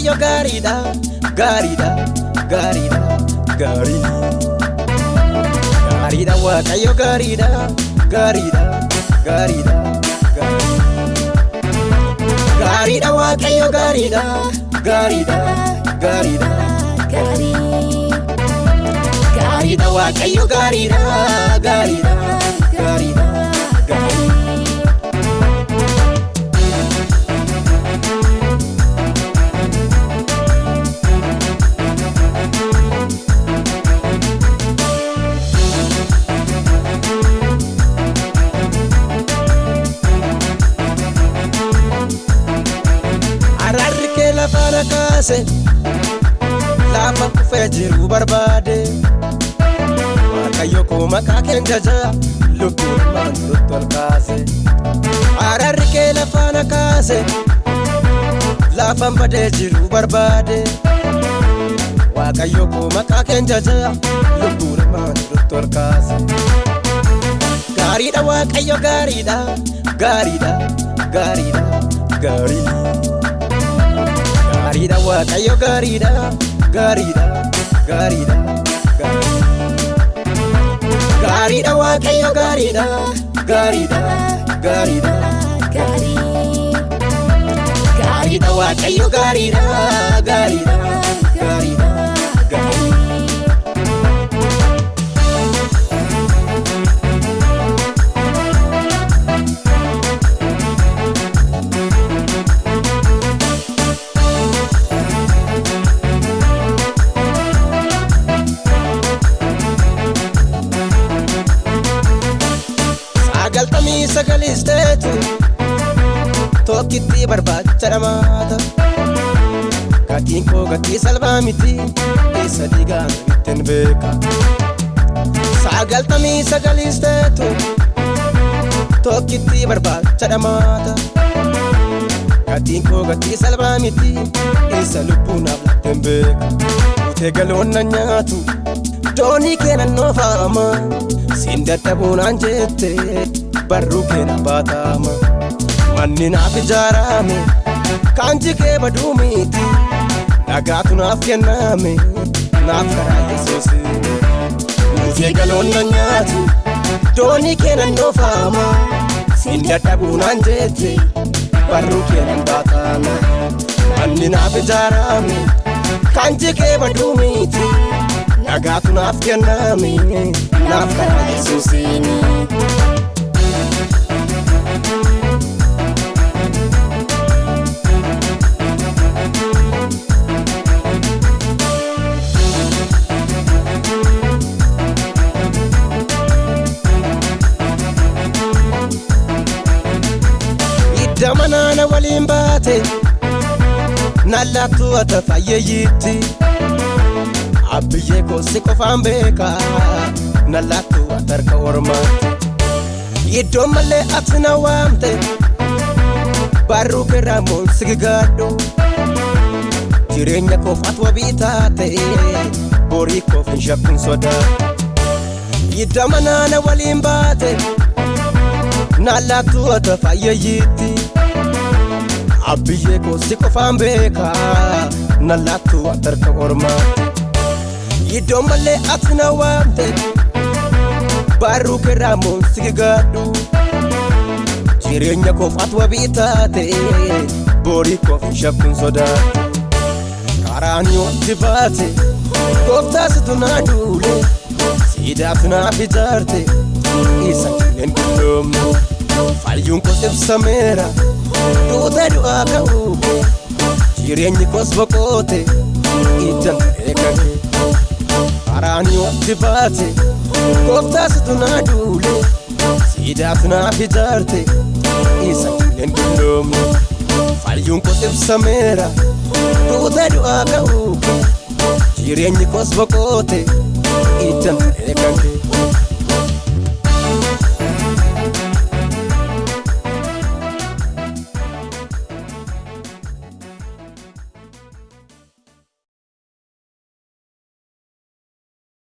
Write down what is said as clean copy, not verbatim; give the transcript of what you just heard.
waaqayyo gaariidha, gaariidha, gaariidha, gaarii. Gaariidha waaqayyo gaariidha, gaariidha, gaariidha, gaarii. Gaariidha waaqayyo gaariidha, gaariidha, gaariidha, gaarii. Gaariidha waaqayyo gaariidha, gaariidha, gaariidha, gaarii. Lafana kaase lafa kufee jiru barbaade waaqayyo koo maqaa keen jaja lubbuun maan ol kaase. Ararri kee lafana kaase lafan badee jiru barbaade waaqayyo koo maqaa keen jaja lubbuun maan ol kaase. Gaariidha waaqayyo gaariidha, gaariidha, gaariidha, gaarii. Gaariidha waaqayyo gaariidha, gaariidha, gaariidha, gaarii. Gaariidha waaqayyo gaariidha, gaariidha, gaariidha, gaarii. Gaariidha waaqayyo gaariidha, gaariidha, gaariidha, gaarii. Galtamii sagalisteetu tokkitti barbaacha dhamaata. Gatiin koo gatii salphaa miti eessa dhiigaan ittiin beeka. Sagaltamii sagalisteetu tokkitti barbaacha dhamaata. Gatiin koo gatii salphaa miti eessa lubbuun ittiin beeka. Utee galoonna nyaatu doonii keenan noofaama siin dadhabuunaan jette barruu keena baataama. Manni naaf ijaarame kaanji kee baduu miti nagaatu naaf kenname naaf karaa Yesuusi. Utee galoonna nyaatu doonii keenan noofaama siin dadhabuunaan jette barruu keena baataama. Manni naaf ijaarame kaanji kee baduu miti nagaatu naaf kenname naaf karaa Yesuusi. Damanana waliin baate nallattu ata fayyeeyyitti abbiyyee koo si qofaan beeka nallattu ata harka ormaatti. Iddoon malee ati na waamte barruu keerraa moon si gigaadhu jireenya koof ati wabii taate borii koof hin shakkuun sodaadhu. Damanana waliin baate nallattu ata fayyeeyyitti abbiyyee koo si qofaan beeka nallattu ata harka ormaatti. Iddoon malee ati na waamte barruu keerraa moon si gigaadhu jireenya koof ati wabii taate borii koof hin shakkuun sodaadhu. Karaan yoo itti baate gooftaasitu naa duule siidaaf naaf ijaarte isa hin dulloomne. Fayyuun koos ibsameera duutee du'aa ka'uu jireenyi koos boqoote iddan eegale. Karaan yoo itti baate gooftaasitu naa duule siidaaf naaf ijaarte isa hin dulloomne. Fayyuun koos ibsameera duutee du'aa ka'uu jireenyi koos boqoote iddan eegale.